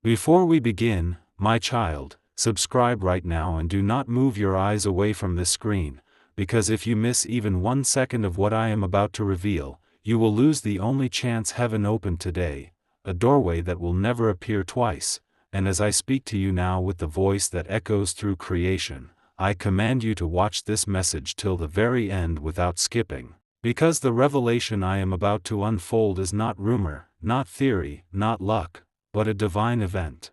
Before we begin, my child, subscribe right now and do not move your eyes away from this screen, because if you miss even 1 second of what I am about to reveal, you will lose the only chance heaven opened today, a doorway that will never appear twice. And as I speak to you now with the voice that echoes through creation, I command you to watch this message till the very end without skipping, because the revelation I am about to unfold is not rumor, not theory, not luck, but a divine event.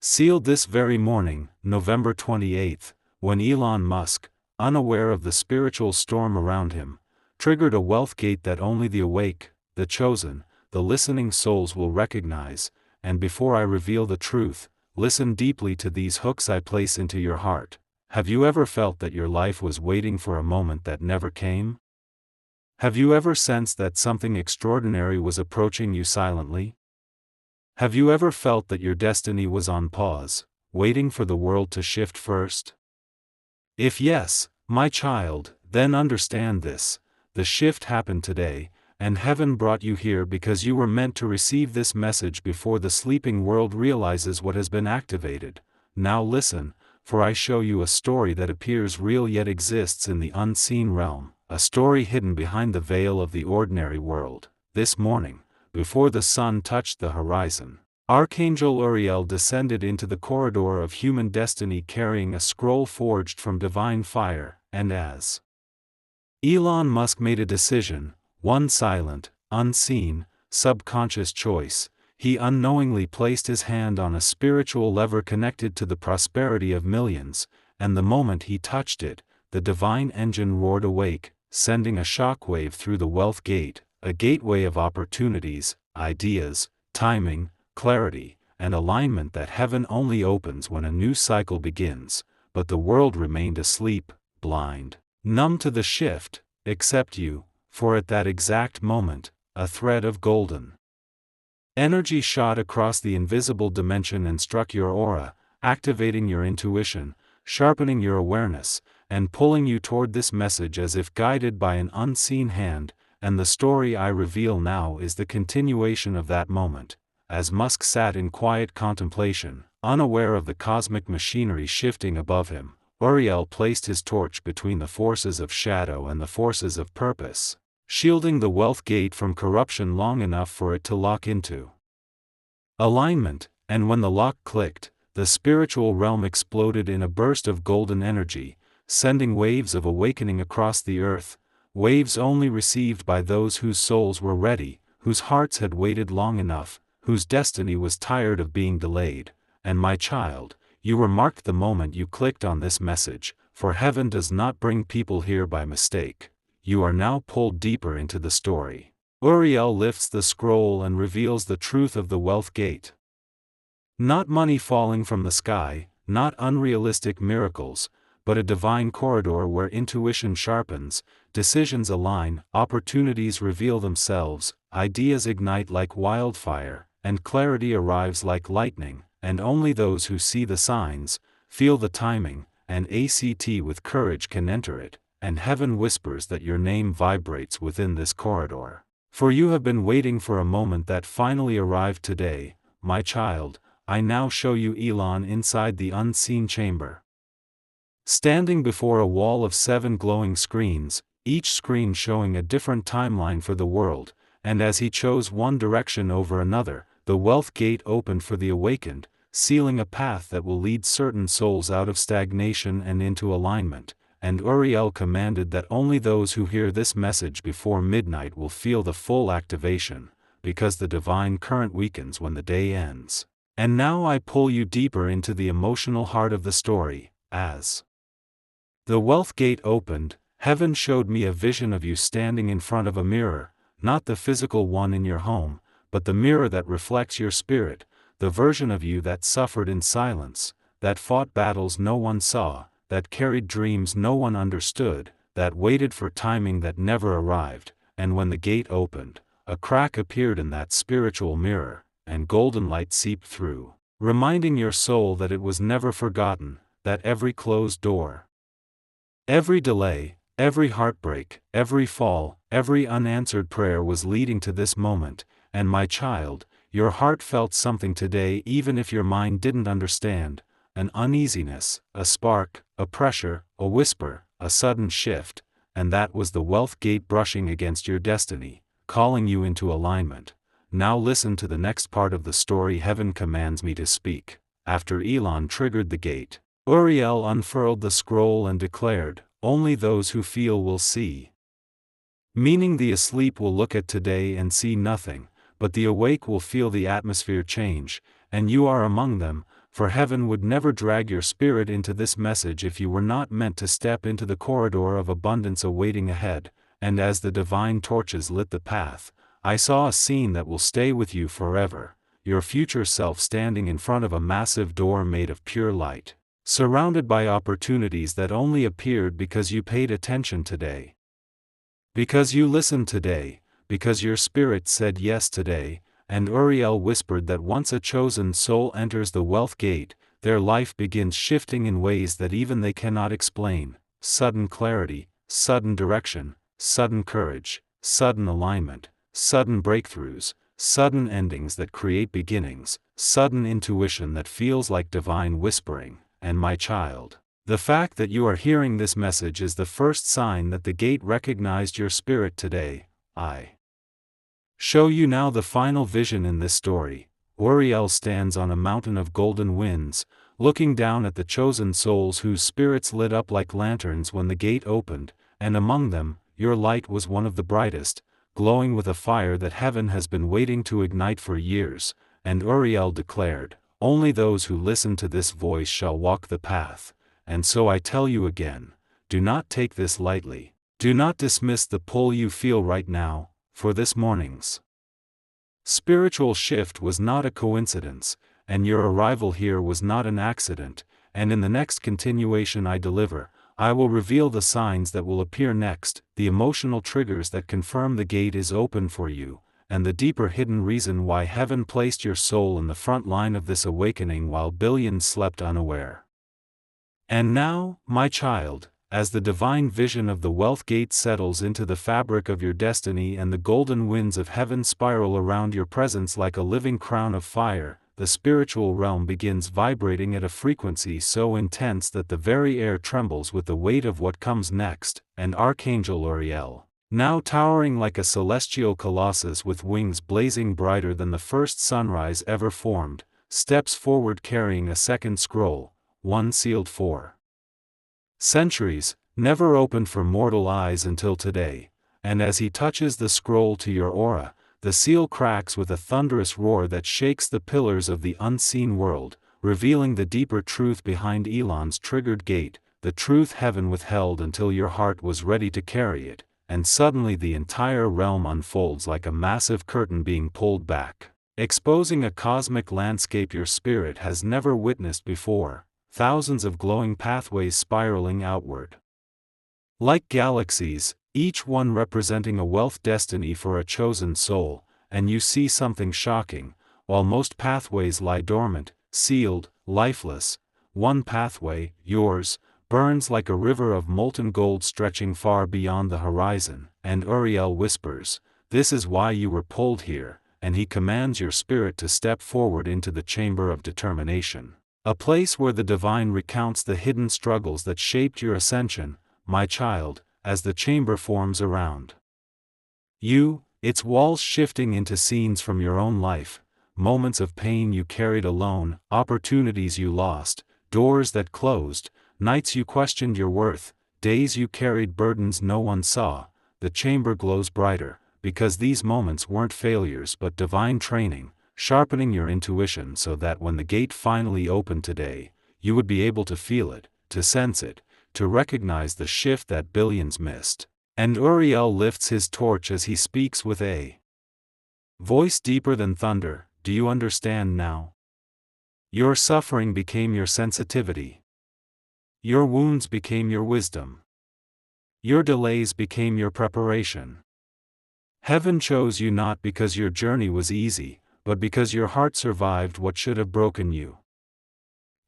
Sealed this very morning, November 28th, when Elon Musk, unaware of the spiritual storm around him, triggered a wealth gate that only the awake, the chosen, the listening souls will recognize. And before I reveal the truth, listen deeply to these hooks I place into your heart. Have you ever felt that your life was waiting for a moment that never came? Have you ever sensed that something extraordinary was approaching you silently? Have you ever felt that your destiny was on pause, waiting for the world to shift first? If yes, my child, then understand this: the shift happened today, and heaven brought you here because you were meant to receive this message before the sleeping world realizes what has been activated. Now listen, for I show you a story that appears real yet exists in the unseen realm, a story hidden behind the veil of the ordinary world. This morning, before the sun touched the horizon, Archangel Uriel descended into the corridor of human destiny carrying a scroll forged from divine fire, and as Elon Musk made a decision, one silent, unseen, subconscious choice, he unknowingly placed his hand on a spiritual lever connected to the prosperity of millions, and the moment he touched it, the divine engine roared awake, sending a shockwave through the wealth gate, a gateway of opportunities, ideas, timing, clarity, and alignment that heaven only opens when a new cycle begins. But the world remained asleep, blind, numb to the shift, except you, for at that exact moment, a thread of golden energy shot across the invisible dimension and struck your aura, activating your intuition, sharpening your awareness, and pulling you toward this message as if guided by an unseen hand. And the story I reveal now is the continuation of that moment. As Musk sat in quiet contemplation, unaware of the cosmic machinery shifting above him, Uriel placed his torch between the forces of shadow and the forces of purpose, shielding the wealth gate from corruption long enough for it to lock into alignment. And when the lock clicked, the spiritual realm exploded in a burst of golden energy, sending waves of awakening across the earth, waves only received by those whose souls were ready, whose hearts had waited long enough, whose destiny was tired of being delayed. And my child, you were marked the moment you clicked on this message, for heaven does not bring people here by mistake. You are now pulled deeper into the story. Uriel lifts the scroll and reveals the truth of the wealth gate. Not money falling from the sky, not unrealistic miracles, but a divine corridor where intuition sharpens, decisions align, opportunities reveal themselves, ideas ignite like wildfire, and clarity arrives like lightning. And only those who see the signs, feel the timing, and act with courage can enter it. And heaven whispers that your name vibrates within this corridor. For you have been waiting for a moment that finally arrived today, my child. I now show you Elon inside the unseen chamber. Standing before a wall of 7 glowing screens, each screen showing a different timeline for the world, and as he chose one direction over another, the wealth gate opened for the awakened, sealing a path that will lead certain souls out of stagnation and into alignment. And Uriel commanded that only those who hear this message before midnight will feel the full activation, because the divine current weakens when the day ends. And now I pull you deeper into the emotional heart of the story. As the wealth gate opened, heaven showed me a vision of you standing in front of a mirror, not the physical one in your home, but the mirror that reflects your spirit, the version of you that suffered in silence, that fought battles no one saw, that carried dreams no one understood, that waited for timing that never arrived. And when the gate opened, a crack appeared in that spiritual mirror, and golden light seeped through, reminding your soul that it was never forgotten, that every closed door, every delay, every heartbreak, every fall, every unanswered prayer was leading to this moment. And my child, your heart felt something today even if your mind didn't understand, an uneasiness, a spark, a pressure, a whisper, a sudden shift, and that was the wealth gate brushing against your destiny, calling you into alignment. Now listen to the next part of the story heaven commands me to speak. After Elon triggered the gate, Uriel unfurled the scroll and declared, "Only those who feel will see." Meaning the asleep will look at today and see nothing, but the awake will feel the atmosphere change, and you are among them, for heaven would never drag your spirit into this message if you were not meant to step into the corridor of abundance awaiting ahead. And as the divine torches lit the path, I saw a scene that will stay with you forever, your future self standing in front of a massive door made of pure light, surrounded by opportunities that only appeared because you paid attention today. Because you listened today, because your spirit said yes today. And Uriel whispered that once a chosen soul enters the wealth gate, their life begins shifting in ways that even they cannot explain. Sudden clarity, sudden direction, sudden courage, sudden alignment, sudden breakthroughs, sudden endings that create beginnings, sudden intuition that feels like divine whispering. And my child, the fact that you are hearing this message is the first sign that the gate recognized your spirit today. I show you now the final vision in this story. Uriel stands on a mountain of golden winds, looking down at the chosen souls whose spirits lit up like lanterns when the gate opened, and among them, your light was one of the brightest, glowing with a fire that heaven has been waiting to ignite for years. And Uriel declared, "Only those who listen to this voice shall walk the path." And so I tell you again, do not take this lightly. Do not dismiss the pull you feel right now, for this morning's spiritual shift was not a coincidence, and your arrival here was not an accident. And in the next continuation I deliver, I will reveal the signs that will appear next, the emotional triggers that confirm the gate is open for you, and the deeper hidden reason why heaven placed your soul in the front line of this awakening while billions slept unaware. And now, my child, as the divine vision of the wealth gate settles into the fabric of your destiny and the golden winds of heaven spiral around your presence like a living crown of fire, the spiritual realm begins vibrating at a frequency so intense that the very air trembles with the weight of what comes next. And Archangel Uriel, now towering like a celestial colossus with wings blazing brighter than the first sunrise ever formed, steps forward carrying a second scroll, one sealed for centuries, never opened for mortal eyes until today. And as he touches the scroll to your aura, the seal cracks with a thunderous roar that shakes the pillars of the unseen world, revealing the deeper truth behind Elon's triggered gate, the truth heaven withheld until your heart was ready to carry it. And suddenly the entire realm unfolds like a massive curtain being pulled back, exposing a cosmic landscape your spirit has never witnessed before. Thousands of glowing pathways spiraling outward, like galaxies, each one representing a wealth destiny for a chosen soul. And you see something shocking. While most pathways lie dormant, sealed, lifeless, one pathway, yours, burns like a river of molten gold stretching far beyond the horizon. And Uriel whispers, "This is why you were pulled here," and he commands your spirit to step forward into the chamber of determination. A place where the divine recounts the hidden struggles that shaped your ascension, my child. As the chamber forms around you, its walls shifting into scenes from your own life, moments of pain you carried alone, opportunities you lost, doors that closed, nights you questioned your worth, days you carried burdens no one saw. The chamber glows brighter, because these moments weren't failures but divine training, sharpening your intuition so that when the gate finally opened today, you would be able to feel it, to sense it, to recognize the shift that billions missed. And Uriel lifts his torch as he speaks with a voice deeper than thunder. Do you understand now? Your suffering became your sensitivity. Your wounds became your wisdom. Your delays became your preparation. Heaven chose you not because your journey was easy, but because your heart survived what should have broken you.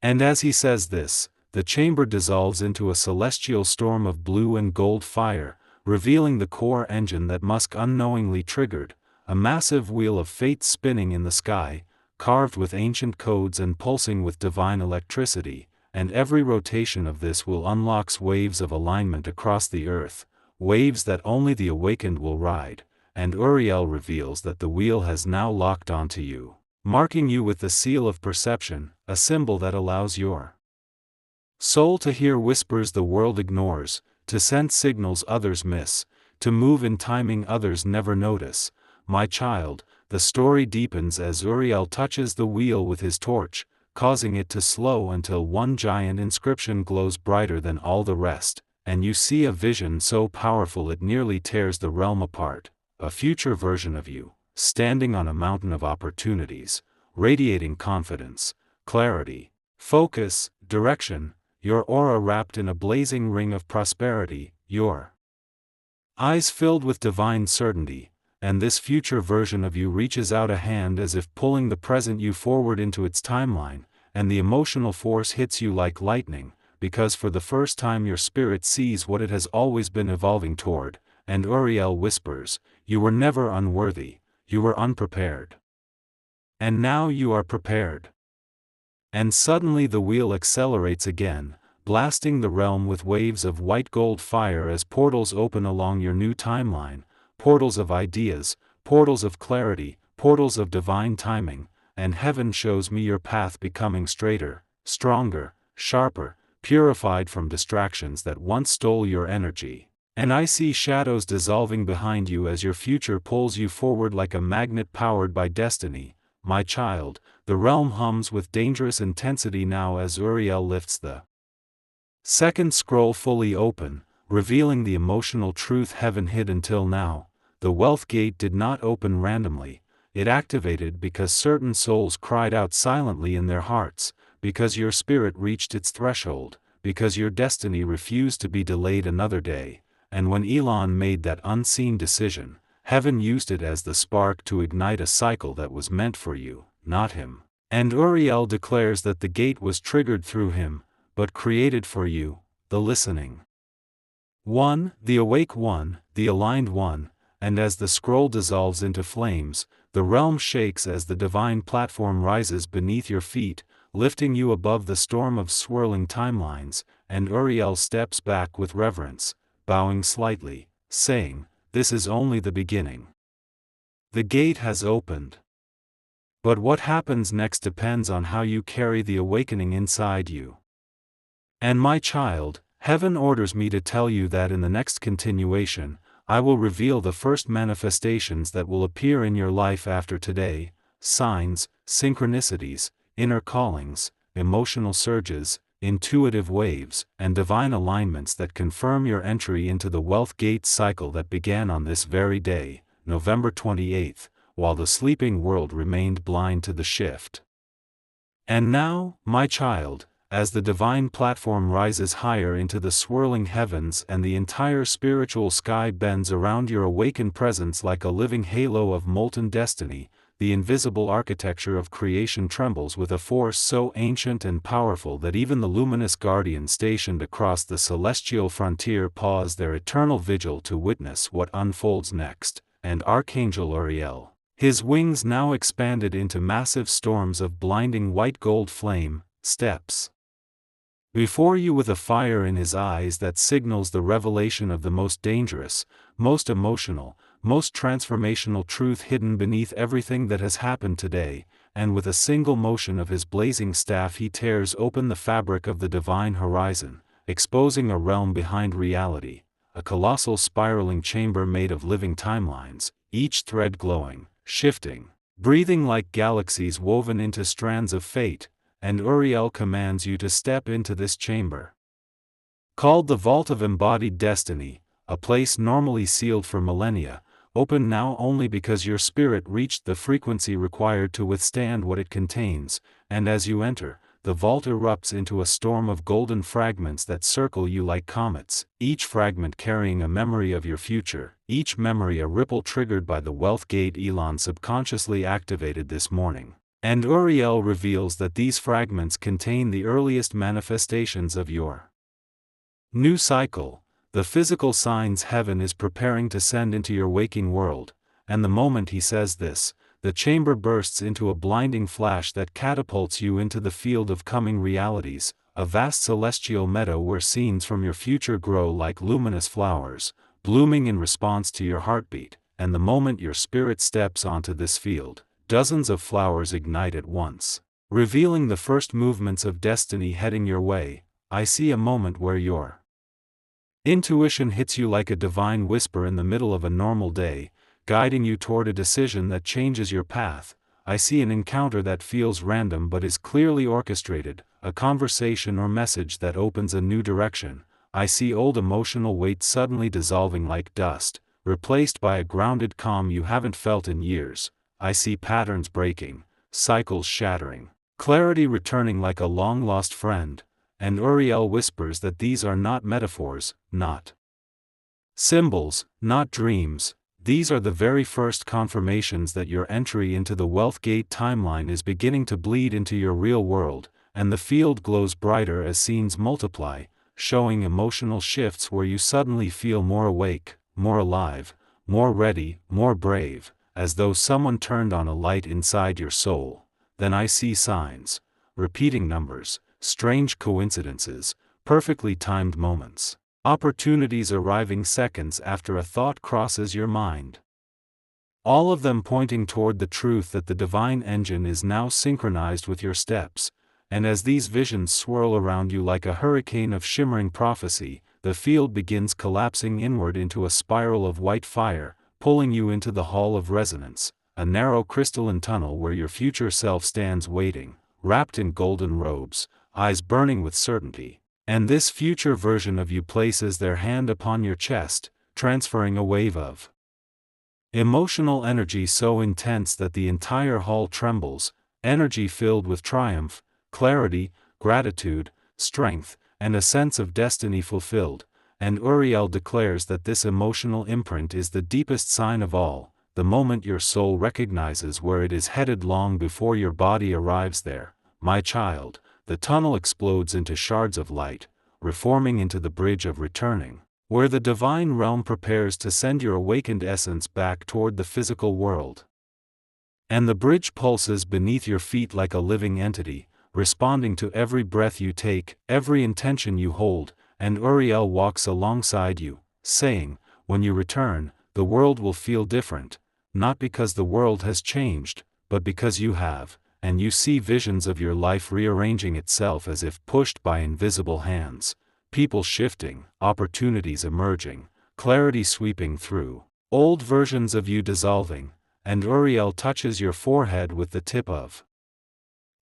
And as he says this, the chamber dissolves into a celestial storm of blue and gold fire, revealing the core engine that Musk unknowingly triggered, a massive wheel of fate spinning in the sky, carved with ancient codes and pulsing with divine electricity, and every rotation of this will unlock waves of alignment across the earth, waves that only the awakened will ride, and Uriel reveals that the wheel has now locked onto you, marking you with the seal of perception, a symbol that allows your soul to hear whispers the world ignores, to sense signals others miss, to move in timing others never notice. My child, the story deepens as Uriel touches the wheel with his torch, causing it to slow until one giant inscription glows brighter than all the rest, and you see a vision so powerful it nearly tears the realm apart, a future version of you, standing on a mountain of opportunities, radiating confidence, clarity, focus, direction, your aura wrapped in a blazing ring of prosperity, your eyes filled with divine certainty, and this future version of you reaches out a hand as if pulling the present you forward into its timeline, and the emotional force hits you like lightning, because for the first time your spirit sees what it has always been evolving toward, and Uriel whispers, "You were never unworthy, you were unprepared. And now you are prepared." And suddenly the wheel accelerates again, blasting the realm with waves of white gold fire as portals open along your new timeline, portals of ideas, portals of clarity, portals of divine timing, and heaven shows me your path becoming straighter, stronger, sharper, purified from distractions that once stole your energy. And I see shadows dissolving behind you as your future pulls you forward like a magnet powered by destiny. My child, the realm hums with dangerous intensity now as Uriel lifts the second scroll fully open, revealing the emotional truth heaven hid until now. The wealth gate did not open randomly, it activated because certain souls cried out silently in their hearts, because your spirit reached its threshold, because your destiny refused to be delayed another day, and when Elon made that unseen decision, heaven used it as the spark to ignite a cycle that was meant for you, not him. And Uriel declares that the gate was triggered through him, but created for you, the listening one, the awake one, the aligned one, and as the scroll dissolves into flames, the realm shakes as the divine platform rises beneath your feet, lifting you above the storm of swirling timelines, and Uriel steps back with reverence, bowing slightly, saying, "This is only the beginning. The gate has opened. But what happens next depends on how you carry the awakening inside you." And my child, heaven orders me to tell you that in the next continuation, I will reveal the first manifestations that will appear in your life after today, signs, synchronicities, inner callings, emotional surges, intuitive waves, and divine alignments that confirm your entry into the wealth gate cycle that began on this very day, November 28th, while the sleeping world remained blind to the shift. And now, my child, as the divine platform rises higher into the swirling heavens and the entire spiritual sky bends around your awakened presence like a living halo of molten destiny, the invisible architecture of creation trembles with a force so ancient and powerful that even the luminous guardians stationed across the celestial frontier pause their eternal vigil to witness what unfolds next. And Archangel Uriel, his wings now expanded into massive storms of blinding white gold flame, steps before you with a fire in his eyes that signals the revelation of the most dangerous, most emotional, most transformational truth hidden beneath everything that has happened today, and with a single motion of his blazing staff he tears open the fabric of the divine horizon, exposing a realm behind reality, a colossal spiraling chamber made of living timelines, each thread glowing, shifting, breathing like galaxies woven into strands of fate. And Uriel commands you to step into this chamber. Called the Vault of Embodied Destiny, a place normally sealed for millennia, open now only because your spirit reached the frequency required to withstand what it contains, and as you enter, the vault erupts into a storm of golden fragments that circle you like comets, each fragment carrying a memory of your future, each memory a ripple triggered by the wealth gate Elon subconsciously activated this morning. And Uriel reveals that these fragments contain the earliest manifestations of your new cycle, the physical signs heaven is preparing to send into your waking world, and the moment he says this, the chamber bursts into a blinding flash that catapults you into the field of coming realities, a vast celestial meadow where scenes from your future grow like luminous flowers, blooming in response to your heartbeat, and the moment your spirit steps onto this field, dozens of flowers ignite at once, revealing the first movements of destiny heading your way. I see a moment where your intuition hits you like a divine whisper in the middle of a normal day, guiding you toward a decision that changes your path. I see an encounter that feels random but is clearly orchestrated, a conversation or message that opens a new direction. I see old emotional weight suddenly dissolving like dust, replaced by a grounded calm you haven't felt in years. I see patterns breaking, cycles shattering, clarity returning like a long-lost friend, and Uriel whispers that these are not metaphors, not symbols, not dreams. These are the very first confirmations that your entry into the Wealth Gate timeline is beginning to bleed into your real world, and the field glows brighter as scenes multiply, showing emotional shifts where you suddenly feel more awake, more alive, more ready, more brave, as though someone turned on a light inside your soul. Then I see signs, repeating numbers, strange coincidences, perfectly timed moments, opportunities arriving seconds after a thought crosses your mind. All of them pointing toward the truth that the divine engine is now synchronized with your steps, and as these visions swirl around you like a hurricane of shimmering prophecy, the field begins collapsing inward into a spiral of white fire, pulling you into the Hall of Resonance, a narrow crystalline tunnel where your future self stands waiting, wrapped in golden robes, eyes burning with certainty. And this future version of you places their hand upon your chest, transferring a wave of emotional energy so intense that the entire hall trembles, energy filled with triumph, clarity, gratitude, strength, and a sense of destiny fulfilled. And Uriel declares that this emotional imprint is the deepest sign of all, the moment your soul recognizes where it is headed long before your body arrives there. My child, the tunnel explodes into shards of light, reforming into the bridge of returning, where the divine realm prepares to send your awakened essence back toward the physical world. And the bridge pulses beneath your feet like a living entity, responding to every breath you take, every intention you hold, and Uriel walks alongside you, saying, when you return, the world will feel different, not because the world has changed, but because you have. And you see visions of your life rearranging itself as if pushed by invisible hands, people shifting, opportunities emerging, clarity sweeping through, old versions of you dissolving, and Uriel touches your forehead with the tip of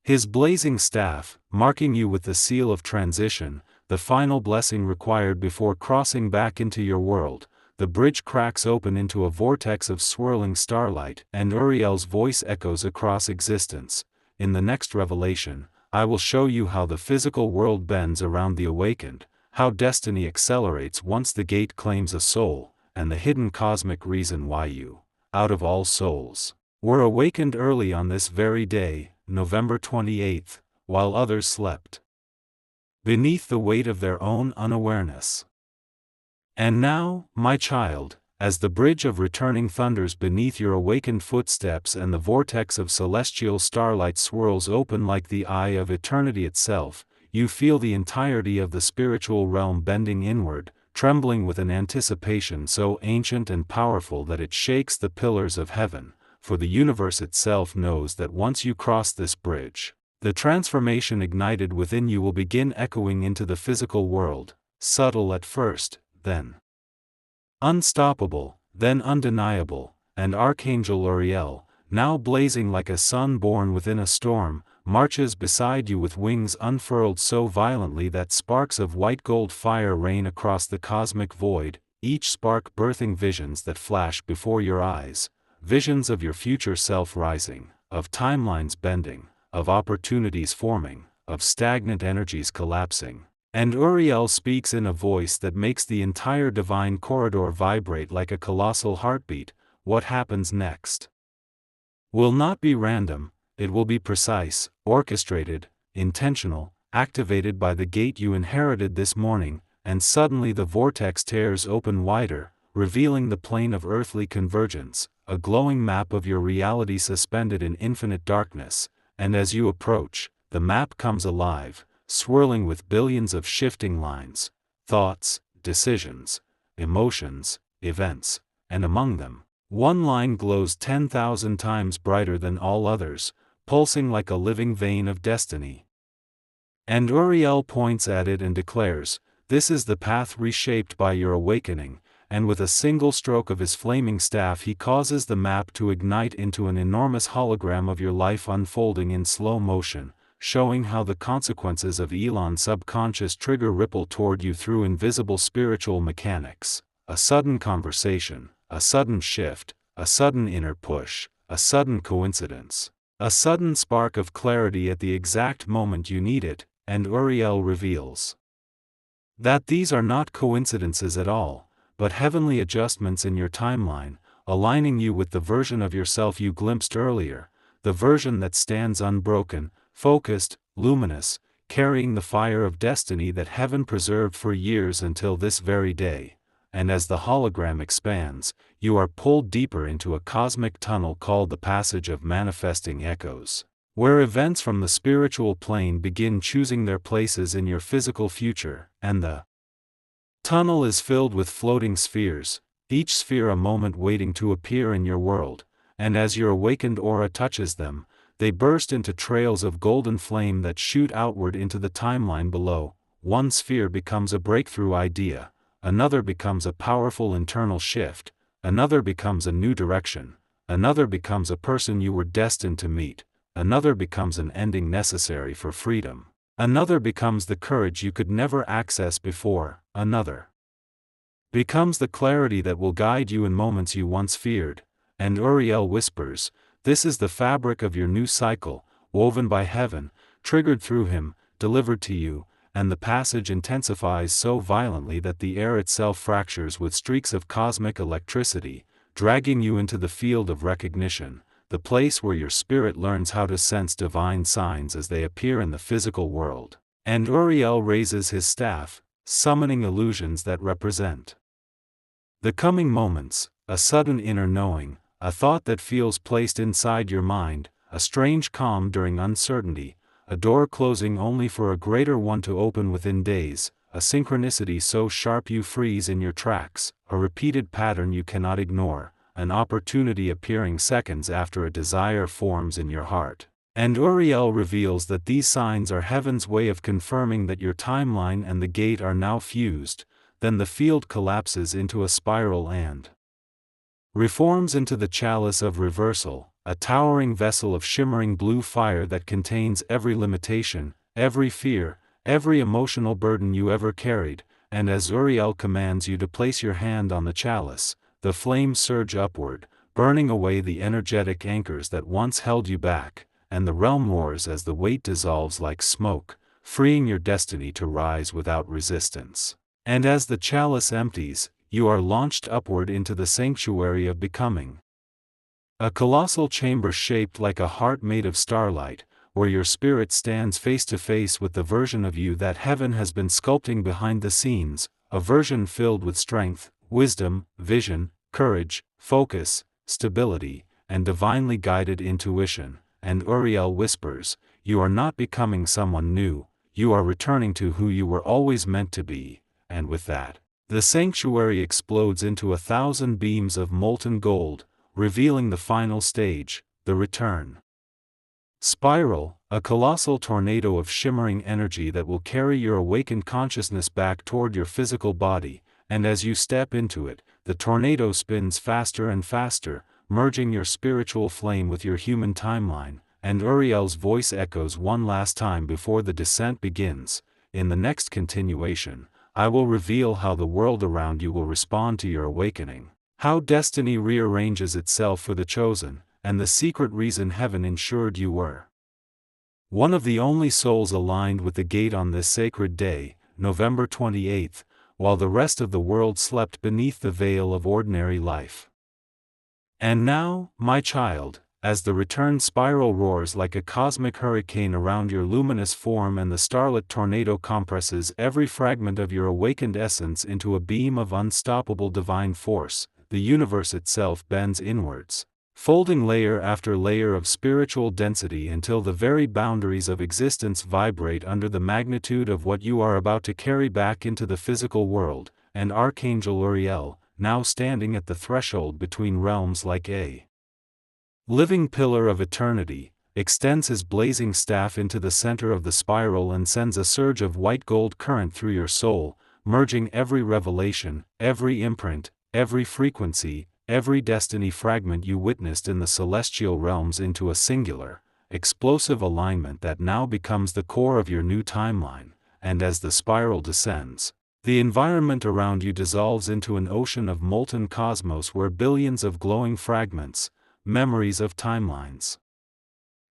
his blazing staff, marking you with the seal of transition, the final blessing required before crossing back into your world. The bridge cracks open into a vortex of swirling starlight, and Uriel's voice echoes across existence. In the next revelation, I will show you how the physical world bends around the awakened, how destiny accelerates once the gate claims a soul, and the hidden cosmic reason why you, out of all souls, were awakened early on this very day, November 28th, while others slept beneath the weight of their own unawareness. And now, my child, as the bridge of returning thunders beneath your awakened footsteps and the vortex of celestial starlight swirls open like the eye of eternity itself, you feel the entirety of the spiritual realm bending inward, trembling with an anticipation so ancient and powerful that it shakes the pillars of heaven, for the universe itself knows that once you cross this bridge, the transformation ignited within you will begin echoing into the physical world, subtle at first, then unstoppable, then undeniable. And Archangel Uriel, now blazing like a sun born within a storm, marches beside you with wings unfurled so violently that sparks of white gold fire rain across the cosmic void, each spark birthing visions that flash before your eyes, visions of your future self rising, of timelines bending, of opportunities forming, of stagnant energies collapsing. And Uriel speaks in a voice that makes the entire divine corridor vibrate like a colossal heartbeat. What happens next will not be random, it will be precise, orchestrated, intentional, activated by the gate you inherited this morning, and suddenly the vortex tears open wider, revealing the plane of earthly convergence, a glowing map of your reality suspended in infinite darkness, and as you approach, the map comes alive, swirling with billions of shifting lines, thoughts, decisions, emotions, events, and among them, one line glows 10,000 times brighter than all others, pulsing like a living vein of destiny. And Uriel points at it and declares, "This is the path reshaped by your awakening," and with a single stroke of his flaming staff he causes the map to ignite into an enormous hologram of your life unfolding in slow motion, showing how the consequences of Elon's subconscious trigger ripple toward you through invisible spiritual mechanics. A sudden conversation, a sudden shift, a sudden inner push, a sudden coincidence, a sudden spark of clarity at the exact moment you need it, and Uriel reveals that these are not coincidences at all, but heavenly adjustments in your timeline, aligning you with the version of yourself you glimpsed earlier, the version that stands unbroken, focused, luminous, carrying the fire of destiny that heaven preserved for years until this very day. And as the hologram expands, you are pulled deeper into a cosmic tunnel called the Passage of Manifesting Echoes, where events from the spiritual plane begin choosing their places in your physical future, and the tunnel is filled with floating spheres, each sphere a moment waiting to appear in your world, and as your awakened aura touches them, they burst into trails of golden flame that shoot outward into the timeline below. One sphere becomes a breakthrough idea, another becomes a powerful internal shift, another becomes a new direction, another becomes a person you were destined to meet, another becomes an ending necessary for freedom, another becomes the courage you could never access before, another becomes the clarity that will guide you in moments you once feared. And Uriel whispers, "This is the fabric of your new cycle, woven by heaven, triggered through him, delivered to you," and the passage intensifies so violently that the air itself fractures with streaks of cosmic electricity, dragging you into the field of recognition, the place where your spirit learns how to sense divine signs as they appear in the physical world. And Uriel raises his staff, summoning illusions that represent the coming moments, a sudden inner knowing, a thought that feels placed inside your mind, a strange calm during uncertainty, a door closing only for a greater one to open within days, a synchronicity so sharp you freeze in your tracks, a repeated pattern you cannot ignore, an opportunity appearing seconds after a desire forms in your heart. And Uriel reveals that these signs are heaven's way of confirming that your timeline and the gate are now fused. Then the field collapses into a spiral and reforms into the chalice of reversal, a towering vessel of shimmering blue fire that contains every limitation, every fear, every emotional burden you ever carried. And as Uriel commands you to place your hand on the chalice, the flames surge upward, burning away the energetic anchors that once held you back, and the realm roars as the weight dissolves like smoke, freeing your destiny to rise without resistance. And as the chalice empties, you are launched upward into the sanctuary of becoming. A colossal chamber shaped like a heart made of starlight, where your spirit stands face to face with the version of you that heaven has been sculpting behind the scenes, a version filled with strength, wisdom, vision, courage, focus, stability, and divinely guided intuition. And Uriel whispers, "You are not becoming someone new, you are returning to who you were always meant to be." And with that, the sanctuary explodes into 1,000 beams of molten gold, revealing the final stage, the return spiral, a colossal tornado of shimmering energy that will carry your awakened consciousness back toward your physical body. And as you step into it, the tornado spins faster and faster, merging your spiritual flame with your human timeline. And Uriel's voice echoes one last time before the descent begins. "In the next continuation, I will reveal how the world around you will respond to your awakening, how destiny rearranges itself for the chosen, and the secret reason heaven ensured you were one of the only souls aligned with the gate on this sacred day, November 28th, while the rest of the world slept beneath the veil of ordinary life." And now, my child, as the return spiral roars like a cosmic hurricane around your luminous form and the starlit tornado compresses every fragment of your awakened essence into a beam of unstoppable divine force, the universe itself bends inwards, folding layer after layer of spiritual density until the very boundaries of existence vibrate under the magnitude of what you are about to carry back into the physical world. And Archangel Uriel, now standing at the threshold between realms like a living pillar of eternity, extends his blazing staff into the center of the spiral and sends a surge of white gold current through your soul, merging every revelation, every imprint, every frequency, every destiny fragment you witnessed in the celestial realms into a singular, explosive alignment that now becomes the core of your new timeline. And as the spiral descends, the environment around you dissolves into an ocean of molten cosmos where billions of glowing fragments, memories of timelines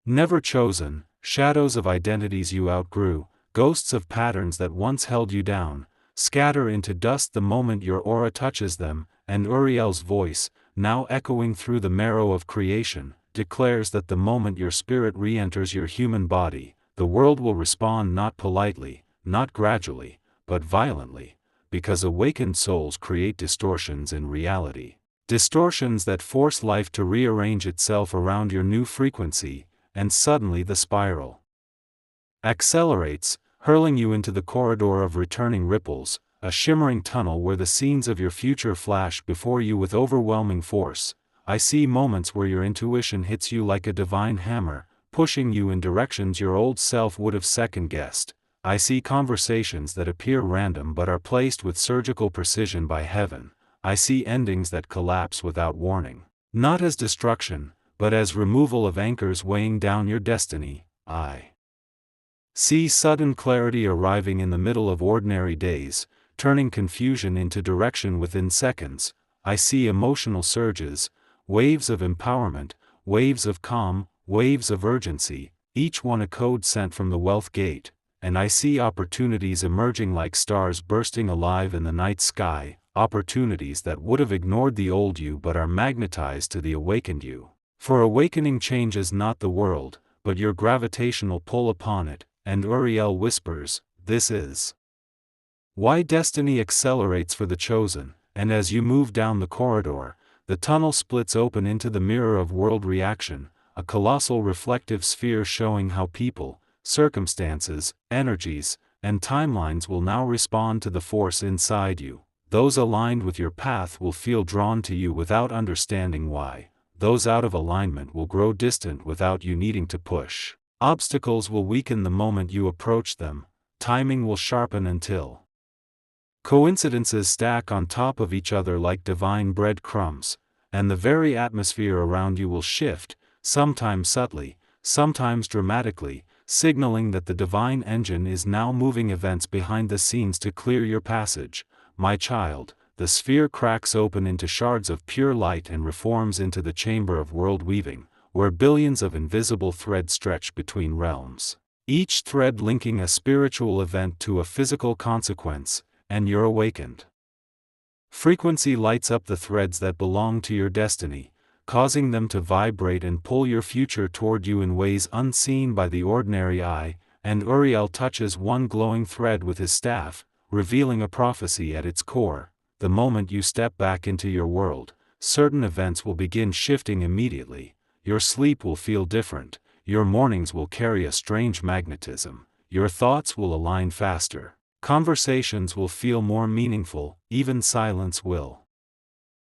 never chosen, shadows of identities you outgrew, ghosts of patterns that once held you down, scatter into dust the moment your aura touches them. And Uriel's voice, now echoing through the marrow of creation, declares that the moment your spirit re-enters your human body, the world will respond not politely, not gradually, but violently, because awakened souls create distortions in reality. Distortions that force life to rearrange itself around your new frequency, and suddenly the spiral accelerates, hurling you into the corridor of returning ripples, a shimmering tunnel where the scenes of your future flash before you with overwhelming force. I see moments where your intuition hits you like a divine hammer, pushing you in directions your old self would have second-guessed. I see conversations that appear random but are placed with surgical precision by heaven. I see endings that collapse without warning, not as destruction, but as removal of anchors weighing down your destiny. I see sudden clarity arriving in the middle of ordinary days, turning confusion into direction within seconds. I see emotional surges, waves of empowerment, waves of calm, waves of urgency, each one a code sent from the wealth gate. And I see opportunities emerging like stars bursting alive in the night sky, opportunities that would have ignored the old you but are magnetized to the awakened you. For awakening changes not the world, but your gravitational pull upon it. And Uriel whispers, "This is why destiny accelerates for the chosen." And as you move down the corridor, the tunnel splits open into the mirror of world reaction, a colossal reflective sphere showing how people, circumstances, energies, and timelines will now respond to the force inside you. Those aligned with your path will feel drawn to you without understanding why. Those out of alignment will grow distant without you needing to push. Obstacles will weaken the moment you approach them. Timing will sharpen until coincidences stack on top of each other like divine breadcrumbs, and the very atmosphere around you will shift, sometimes subtly, sometimes dramatically, signaling that the divine engine is now moving events behind the scenes to clear your passage. My child, the sphere cracks open into shards of pure light and reforms into the chamber of world weaving, where billions of invisible threads stretch between realms, each thread linking a spiritual event to a physical consequence. And your awakened frequency lights up the threads that belong to your destiny, causing them to vibrate and pull your future toward you in ways unseen by the ordinary eye. And Uriel touches one glowing thread with his staff, revealing a prophecy at its core. The moment you step back into your world, certain events will begin shifting immediately. Your sleep will feel different, your mornings will carry a strange magnetism, your thoughts will align faster. Conversations will feel more meaningful, even silence will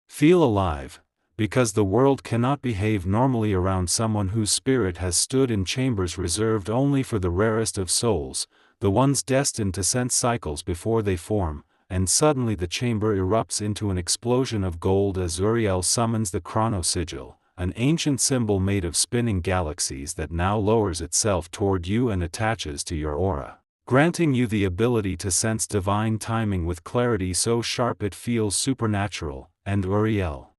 feel alive, because the world cannot behave normally around someone whose spirit has stood in chambers reserved only for the rarest of souls, the ones destined to sense cycles before they form. And suddenly the chamber erupts into an explosion of gold as Uriel summons the chronosigil, an ancient symbol made of spinning galaxies that now lowers itself toward you and attaches to your aura, granting you the ability to sense divine timing with clarity so sharp it feels supernatural. And Uriel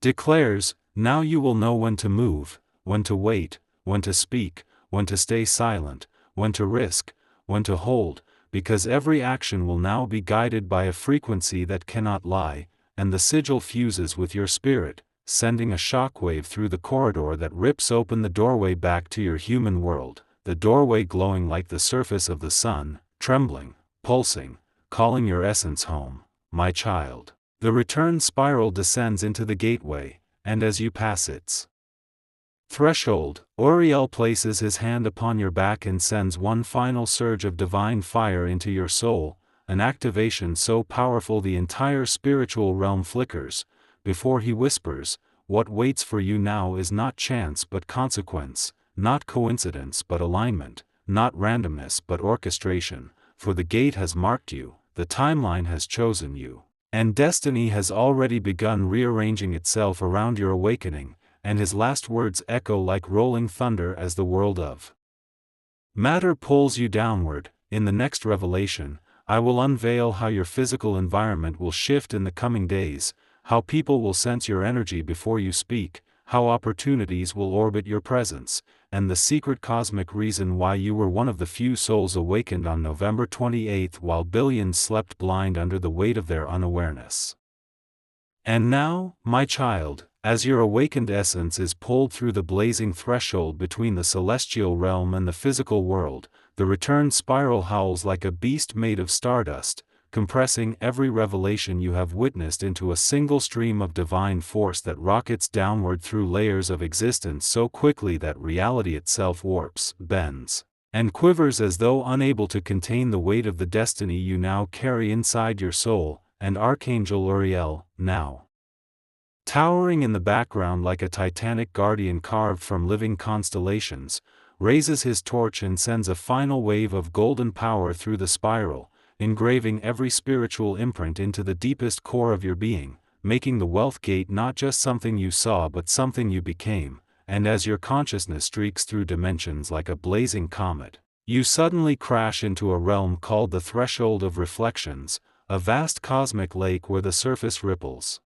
declares, "Now you will know when to move, when to wait, when to speak, when to stay silent, when to risk, when to hold, because every action will now be guided by a frequency that cannot lie." And the sigil fuses with your spirit, sending a shockwave through the corridor that rips open the doorway back to your human world. The doorway glowing like the surface of the sun, trembling, pulsing, calling your essence home. My child, The return spiral descends into the gateway, and as you pass its threshold, Uriel places his hand upon your back and sends one final surge of divine fire into your soul, an activation so powerful the entire spiritual realm flickers, before he whispers, "What waits for you now is not chance but consequence, not coincidence but alignment, not randomness but orchestration, for the gate has marked you, the timeline has chosen you, and destiny has already begun rearranging itself around your awakening." And his last words echo like rolling thunder as the world of matter pulls you downward. In the next revelation, I will unveil how your physical environment will shift in the coming days, how people will sense your energy before you speak, how opportunities will orbit your presence, and the secret cosmic reason why you were one of the few souls awakened on November 28 while billions slept blind under the weight of their unawareness. And now, my child, as your awakened essence is pulled through the blazing threshold between the celestial realm and the physical world, the return spiral howls like a beast made of stardust, compressing every revelation you have witnessed into a single stream of divine force that rockets downward through layers of existence so quickly that reality itself warps, bends, and quivers as though unable to contain the weight of the destiny you now carry inside your soul. And Archangel Uriel, now towering in the background like a titanic guardian carved from living constellations, raises his torch and sends a final wave of golden power through the spiral, engraving every spiritual imprint into the deepest core of your being, making the wealth gate not just something you saw but something you became. And as your consciousness streaks through dimensions like a blazing comet, you suddenly crash into a realm called the threshold of reflections, a vast cosmic lake where the surface ripples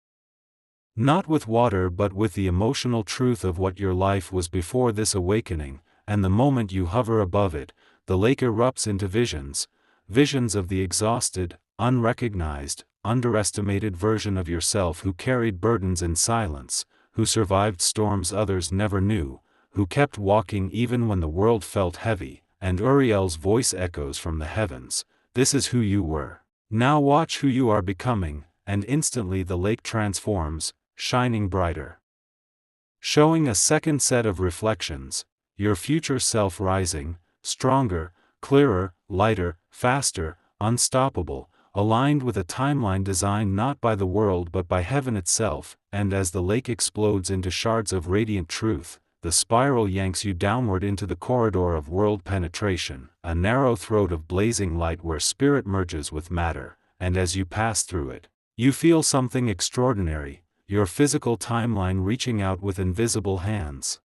not with water but with the emotional truth of what your life was before this awakening, and the moment you hover above it, the lake erupts into visions of the exhausted, unrecognized, underestimated version of yourself who carried burdens in silence, who survived storms others never knew, who kept walking even when the world felt heavy. And Uriel's voice echoes from the heavens, "This is who you were. Now watch who you are becoming," and instantly the lake transforms, shining brighter, showing a second set of reflections, your future self rising, stronger, clearer, lighter, faster, unstoppable, aligned with a timeline designed not by the world but by heaven itself. And as the lake explodes into shards of radiant truth, the spiral yanks you downward into the corridor of world penetration, a narrow throat of blazing light where spirit merges with matter, and as you pass through it, you feel something extraordinary, your physical timeline reaching out with invisible hands,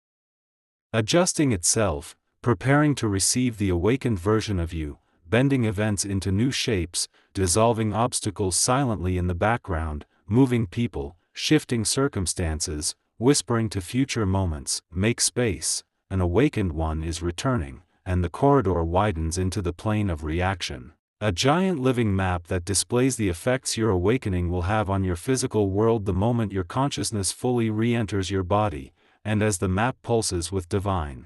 adjusting itself, preparing to receive the awakened version of you, bending events into new shapes, dissolving obstacles silently in the background, moving people, shifting circumstances, whispering to future moments, "Make space, an awakened one is returning," and the corridor widens into the plane of reaction, a giant living map that displays the effects your awakening will have on your physical world the moment your consciousness fully re-enters your body. And as the map pulses with divine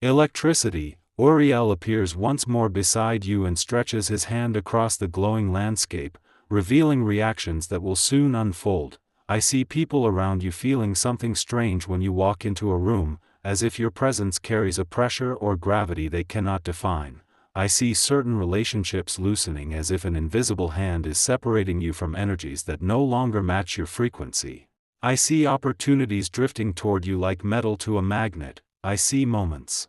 electricity, Uriel appears once more beside you and stretches his hand across the glowing landscape, revealing reactions that will soon unfold. I see people around you feeling something strange when you walk into a room, as if your presence carries a pressure or gravity they cannot define. I see certain relationships loosening as if an invisible hand is separating you from energies that no longer match your frequency. I see opportunities drifting toward you like metal to a magnet. I see moments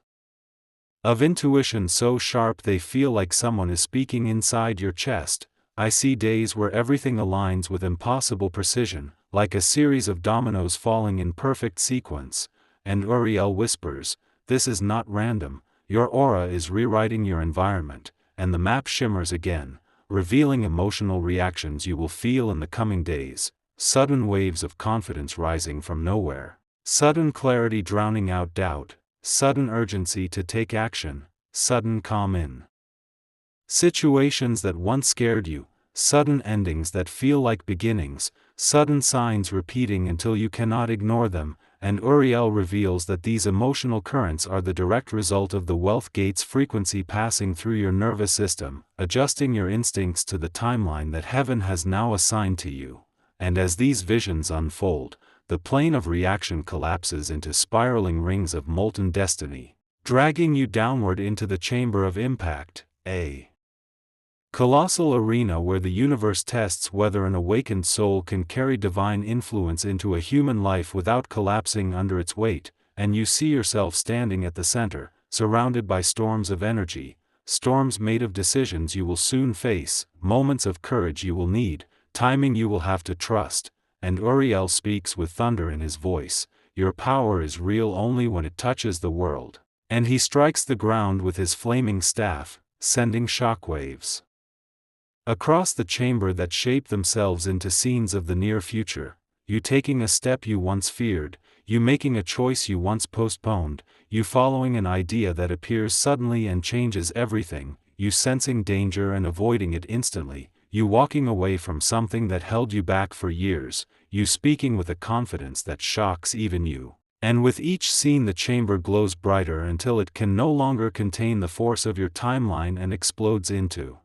of intuition so sharp they feel like someone is speaking inside your chest. I see days where everything aligns with impossible precision, like a series of dominoes falling in perfect sequence. And Uriel whispers, "This is not random, your aura is rewriting your environment," and the map shimmers again, revealing emotional reactions you will feel in the coming days, sudden waves of confidence rising from nowhere, sudden clarity drowning out doubt, sudden urgency to take action, sudden calm in situations that once scared you, sudden endings that feel like beginnings, sudden signs repeating until you cannot ignore them. and Uriel reveals that these emotional currents are the direct result of the wealth gate's frequency passing through your nervous system, adjusting your instincts to the timeline that heaven has now assigned to you. And as these visions unfold, the plane of reaction collapses into spiraling rings of molten destiny, dragging you downward into the chamber of impact, a colossal arena where the universe tests whether an awakened soul can carry divine influence into a human life without collapsing under its weight, and you see yourself standing at the center, surrounded by storms of energy, storms made of decisions you will soon face, moments of courage you will need, timing you will have to trust, and Uriel speaks with thunder in his voice. Your power is real only when it touches the world. And he strikes the ground with his flaming staff, sending shockwaves across the chamber that shape themselves into scenes of the near future. You taking a step you once feared, you making a choice you once postponed, you following an idea that appears suddenly and changes everything, you sensing danger and avoiding it instantly, you walking away from something that held you back for years, you speaking with a confidence that shocks even you. And with each scene the chamber glows brighter until it can no longer contain the force of your timeline and explodes into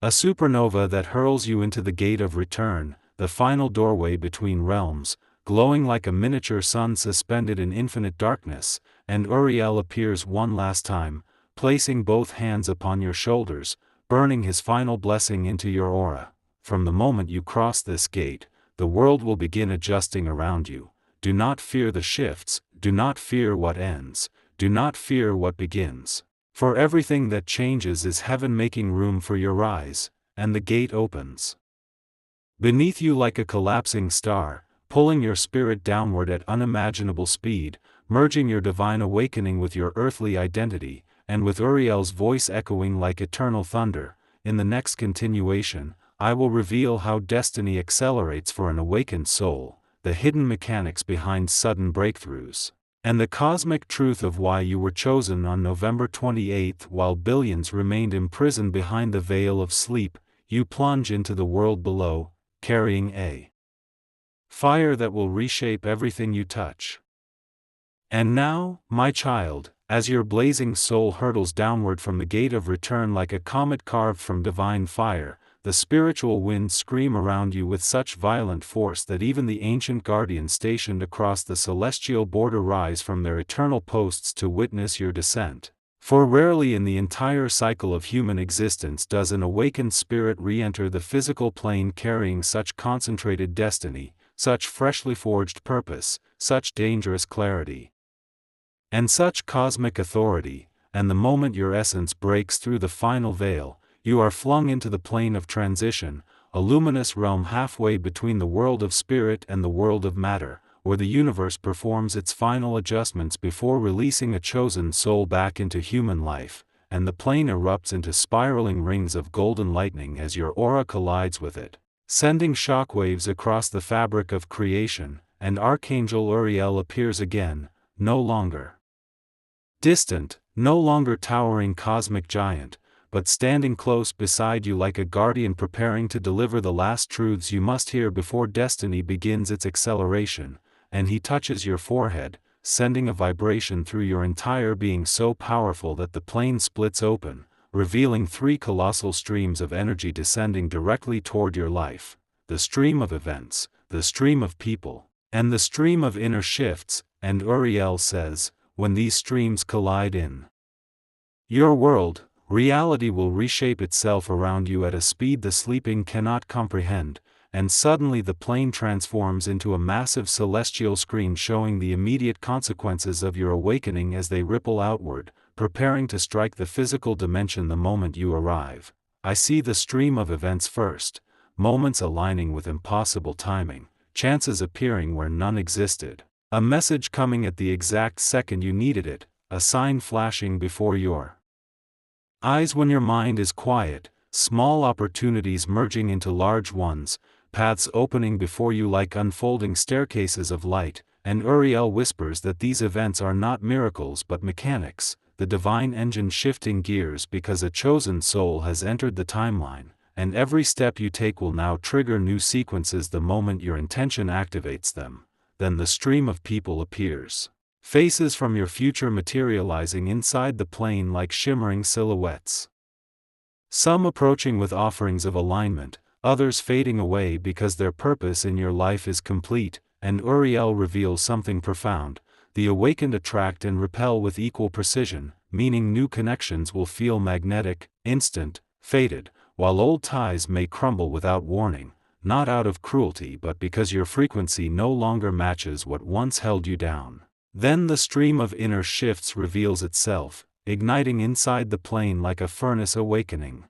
a supernova that hurls you into the gate of return, the final doorway between realms, glowing like a miniature sun suspended in infinite darkness, and Uriel appears one last time, placing both hands upon your shoulders, burning his final blessing into your aura. From the moment you cross this gate, the world will begin adjusting around you. Do not fear the shifts, do not fear what ends, do not fear what begins. For everything that changes is heaven making room for your rise, and the gate opens beneath you like a collapsing star, pulling your spirit downward at unimaginable speed, merging your divine awakening with your earthly identity, and with Uriel's voice echoing like eternal thunder. In the next continuation, I will reveal how destiny accelerates for an awakened soul, the hidden mechanics behind sudden breakthroughs, and the cosmic truth of why you were chosen on November 28. While billions remained imprisoned behind the veil of sleep, you plunge into the world below, carrying a fire that will reshape everything you touch. And now, my child, as your blazing soul hurtles downward from the gate of return like a comet carved from divine fire, the spiritual winds scream around you with such violent force that even the ancient guardians stationed across the celestial border rise from their eternal posts to witness your descent. For rarely in the entire cycle of human existence does an awakened spirit re-enter the physical plane carrying such concentrated destiny, such freshly forged purpose, such dangerous clarity, and such cosmic authority. And the moment your essence breaks through the final veil, you are flung into the plane of transition, a luminous realm halfway between the world of spirit and the world of matter, where the universe performs its final adjustments before releasing a chosen soul back into human life, and the plane erupts into spiraling rings of golden lightning as your aura collides with it, sending shockwaves across the fabric of creation. And Archangel Uriel appears again, no longer distant, no longer towering cosmic giant, but standing close beside you like a guardian preparing to deliver the last truths you must hear before destiny begins its acceleration. And he touches your forehead, sending a vibration through your entire being so powerful that the plane splits open, revealing three colossal streams of energy descending directly toward your life: the stream of events, the stream of people, and the stream of inner shifts. And Uriel says, when these streams collide in your world, reality will reshape itself around you at a speed the sleeping cannot comprehend, and suddenly the plane transforms into a massive celestial screen showing the immediate consequences of your awakening as they ripple outward, preparing to strike the physical dimension the moment you arrive. I see the stream of events first, moments aligning with impossible timing, chances appearing where none existed, a message coming at the exact second you needed it, a sign flashing before your eyes when your mind is quiet, small opportunities merging into large ones, paths opening before you like unfolding staircases of light. And Uriel whispers that these events are not miracles but mechanics, the divine engine shifting gears because a chosen soul has entered the timeline, and every step you take will now trigger new sequences the moment your intention activates them. then the stream of people appears. Faces from your future materializing inside the plane like shimmering silhouettes. Some approaching with offerings of alignment, others fading away because their purpose in your life is complete, and Uriel reveals something profound. The awakened attract and repel with equal precision, meaning new connections will feel magnetic, instant, fated, while old ties may crumble without warning, not out of cruelty but because your frequency no longer matches what once held you down. Then the stream of inner shifts reveals itself, igniting inside the plane like a furnace awakening.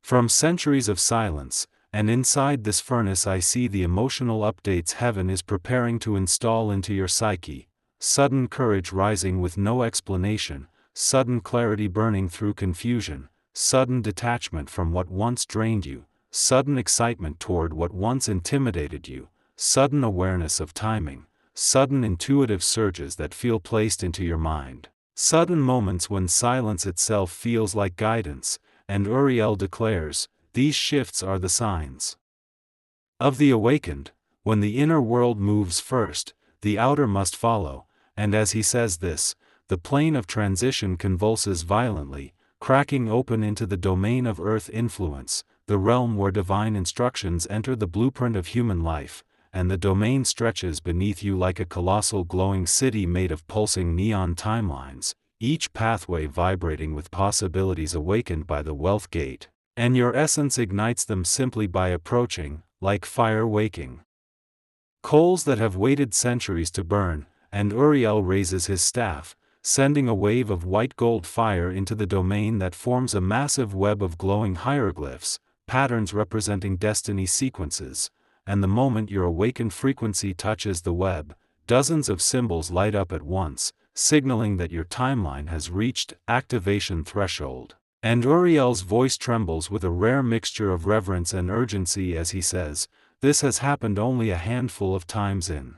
From centuries of silence, and inside this furnace I see the emotional updates heaven is preparing to install into your psyche, sudden courage rising with no explanation, sudden clarity burning through confusion, sudden detachment from what once drained you, sudden excitement toward what once intimidated you, sudden awareness of timing, sudden intuitive surges that feel placed into your mind, sudden moments when silence itself feels like guidance, and Uriel declares, these shifts are the signs of the awakened. When the inner world moves first, the outer must follow, and as he says this, the plane of transition convulses violently, cracking open into the domain of earth influence, the realm where divine instructions enter the blueprint of human life, and the domain stretches beneath you like a colossal glowing city made of pulsing neon timelines, each pathway vibrating with possibilities awakened by the wealth gate, and your essence ignites them simply by approaching, like fire waking coals that have waited centuries to burn, and Uriel raises his staff, sending a wave of white gold fire into the domain that forms a massive web of glowing hieroglyphs, patterns representing destiny sequences, and the moment your awakened frequency touches the web, dozens of symbols light up at once, signaling that your timeline has reached activation threshold. And Uriel's voice trembles with a rare mixture of reverence and urgency as he says, this has happened only a handful of times in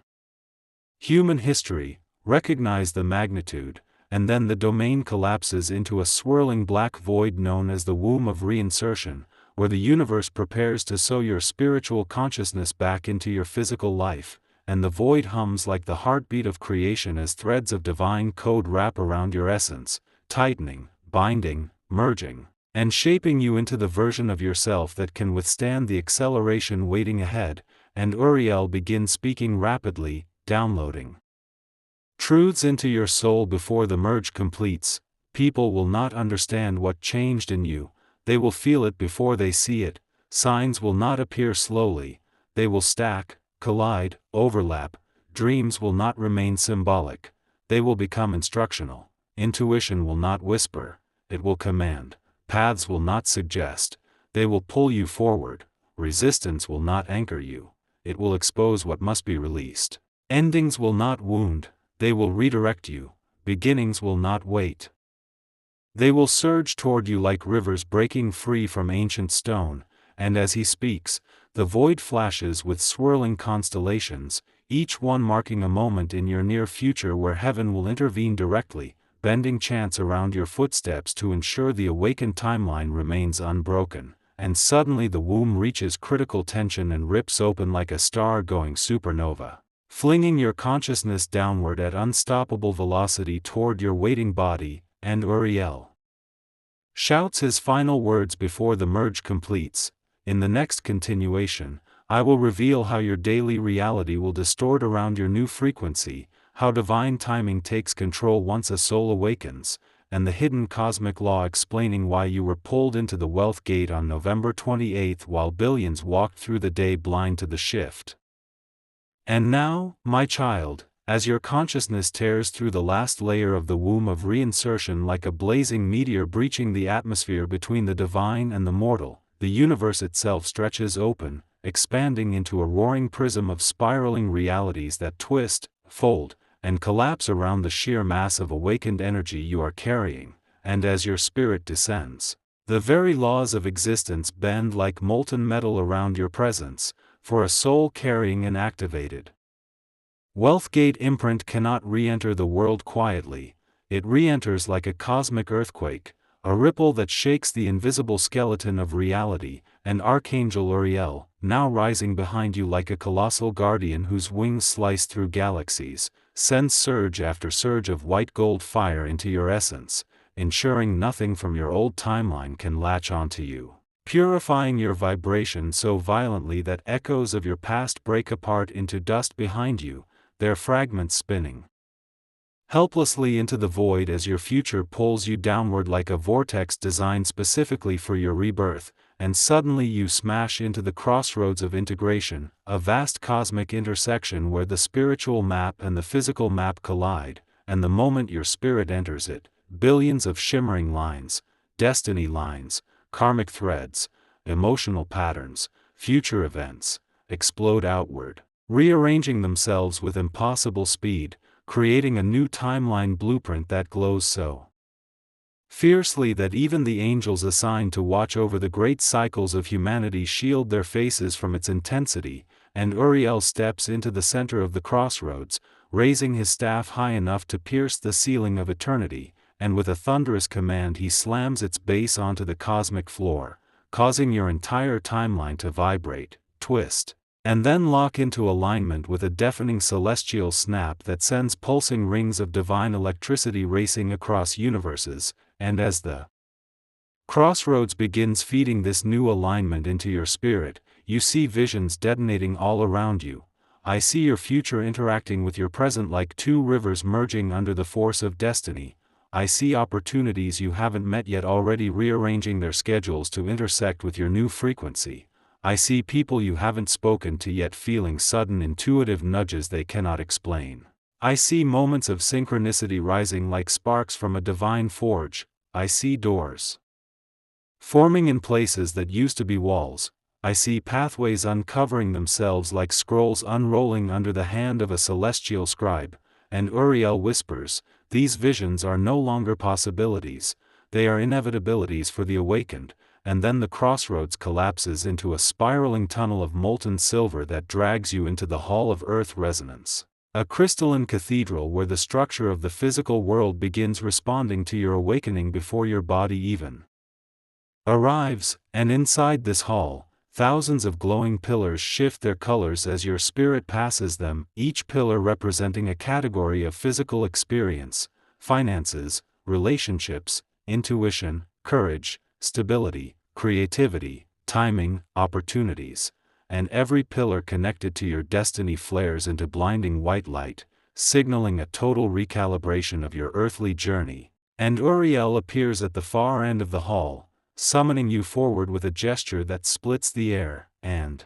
human history. Recognize the magnitude, and then the domain collapses into a swirling black void known as the womb of reinsertion, where the universe prepares to sew your spiritual consciousness back into your physical life, and the void hums like the heartbeat of creation as threads of divine code wrap around your essence, tightening, binding, merging, and shaping you into the version of yourself that can withstand the acceleration waiting ahead. And Uriel begins speaking rapidly, downloading truths into your soul before the merge completes. People will not understand what changed in you, they will feel it before they see it. Signs will not appear slowly, they will stack, collide, overlap. Dreams will not remain symbolic, they will become instructional. Intuition will not whisper, it will command. Paths will not suggest, they will pull you forward. Resistance will not anchor you, it will expose what must be released. Endings will not wound, they will redirect you. Beginnings will not wait. They will surge toward you like rivers breaking free from ancient stone, and as he speaks, the void flashes with swirling constellations, each one marking a moment in your near future where heaven will intervene directly, bending chance around your footsteps to ensure the awakened timeline remains unbroken. And suddenly the womb reaches critical tension and rips open like a star-going supernova, flinging your consciousness downward at unstoppable velocity toward your waiting body. And Uriel shouts his final words before the merge completes. In the next continuation, I will reveal how your daily reality will distort around your new frequency, how divine timing takes control once a soul awakens, and the hidden cosmic law explaining why you were pulled into the wealth gate on November 28th while billions walked through the day blind to the shift. And now, my child, as your consciousness tears through the last layer of the womb of reinsertion like a blazing meteor breaching the atmosphere between the divine and the mortal, the universe itself stretches open, expanding into a roaring prism of spiraling realities that twist, fold, and collapse around the sheer mass of awakened energy you are carrying. And as your spirit descends, the very laws of existence bend like molten metal around your presence, for a soul carrying an activated Wealthgate imprint cannot re-enter the world quietly, it re-enters like a cosmic earthquake, a ripple that shakes the invisible skeleton of reality, and Archangel Uriel, now rising behind you like a colossal guardian whose wings slice through galaxies, sends surge after surge of white gold fire into your essence, ensuring nothing from your old timeline can latch onto you, purifying your vibration so violently that echoes of your past break apart into dust behind you, their fragments spinning helplessly into the void as your future pulls you downward like a vortex designed specifically for your rebirth, and suddenly you smash into the crossroads of integration, a vast cosmic intersection where the spiritual map and the physical map collide, and the moment your spirit enters it, billions of shimmering lines, destiny lines, karmic threads, emotional patterns, future events, explode outward, rearranging themselves with impossible speed, creating a new timeline blueprint that glows so fiercely that even the angels assigned to watch over the great cycles of humanity shield their faces from its intensity, and Uriel steps into the center of the crossroads, raising his staff high enough to pierce the ceiling of eternity, and with a thunderous command he slams its base onto the cosmic floor, causing your entire timeline to vibrate, twist, and then lock into alignment with a deafening celestial snap that sends pulsing rings of divine electricity racing across universes, and as the crossroads begins feeding this new alignment into your spirit, you see visions detonating all around you. I see your future interacting with your present like two rivers merging under the force of destiny. I see opportunities you haven't met yet already rearranging their schedules to intersect with your new frequency. I see people you haven't spoken to yet feeling sudden intuitive nudges they cannot explain. I see moments of synchronicity rising like sparks from a divine forge. I see doors forming in places that used to be walls. I see pathways uncovering themselves like scrolls unrolling under the hand of a celestial scribe, and Uriel whispers, "These visions are no longer possibilities, they are inevitabilities for the awakened." And then the crossroads collapses into a spiraling tunnel of molten silver that drags you into the Hall of Earth Resonance, a crystalline cathedral where the structure of the physical world begins responding to your awakening before your body even arrives, and inside this hall, thousands of glowing pillars shift their colors as your spirit passes them, each pillar representing a category of physical experience, finances, relationships, intuition, courage, stability, creativity, timing, opportunities, and every pillar connected to your destiny flares into blinding white light, signaling a total recalibration of your earthly journey, and Uriel appears at the far end of the hall, summoning you forward with a gesture that splits the air, and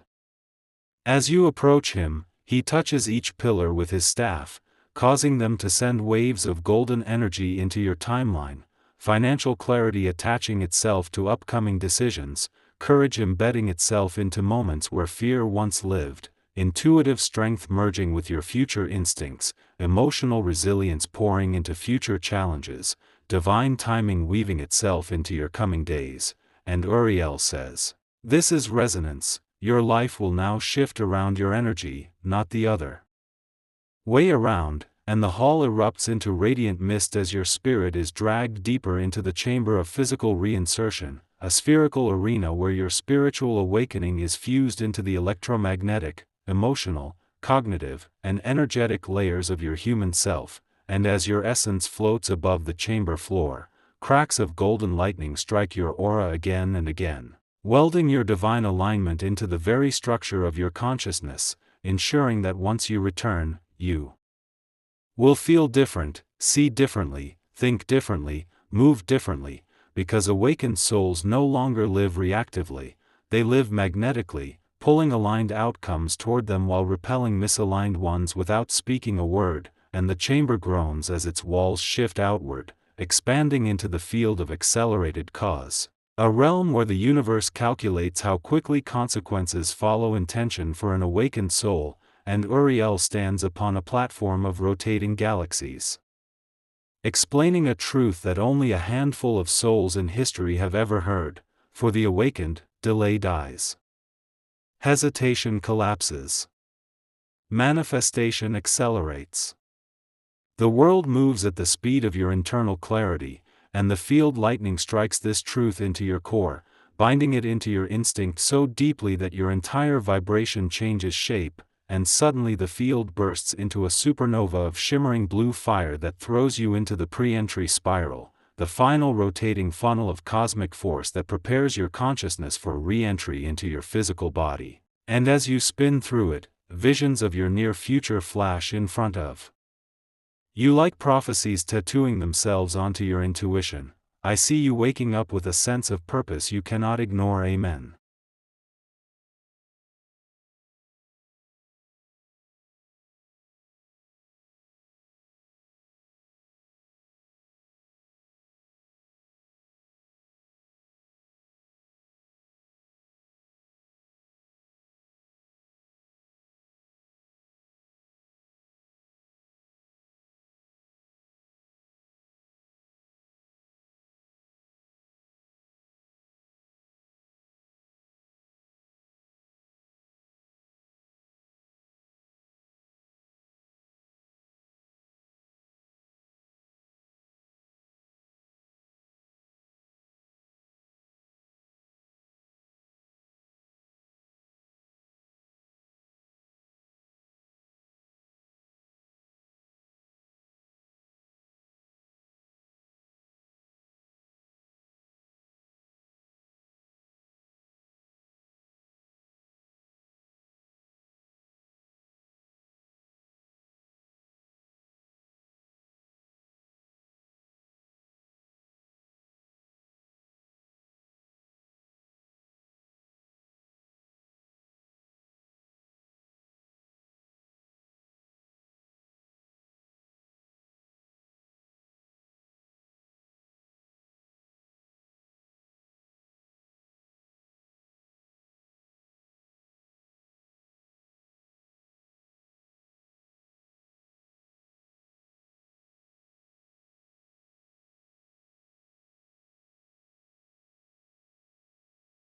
as you approach him, he touches each pillar with his staff, causing them to send waves of golden energy into your timeline, financial clarity attaching itself to upcoming decisions, courage embedding itself into moments where fear once lived, intuitive strength merging with your future instincts, emotional resilience pouring into future challenges, divine timing weaving itself into your coming days, and Uriel says, "This is resonance, your life will now shift around your energy, not the other way around," and the hall erupts into radiant mist as your spirit is dragged deeper into the chamber of physical reinsertion, a spherical arena where your spiritual awakening is fused into the electromagnetic, emotional, cognitive, and energetic layers of your human self, and as your essence floats above the chamber floor, cracks of golden lightning strike your aura again and again, welding your divine alignment into the very structure of your consciousness, ensuring that once you return, you will feel different, see differently, think differently, move differently, because awakened souls no longer live reactively, they live magnetically, pulling aligned outcomes toward them while repelling misaligned ones without speaking a word, and the chamber groans as its walls shift outward, expanding into the field of accelerated cause, a realm where the universe calculates how quickly consequences follow intention for an awakened soul, and Uriel stands upon a platform of rotating galaxies, explaining a truth that only a handful of souls in history have ever heard: for the awakened, delay dies. Hesitation collapses. Manifestation accelerates. The world moves at the speed of your internal clarity, and the field lightning strikes this truth into your core, binding it into your instinct so deeply that your entire vibration changes shape, and suddenly the field bursts into a supernova of shimmering blue fire that throws you into the pre-entry spiral, the final rotating funnel of cosmic force that prepares your consciousness for re-entry into your physical body. And as you spin through it, visions of your near future flash in front of you like prophecies tattooing themselves onto your intuition. I see you waking up with a sense of purpose you cannot ignore. Amen.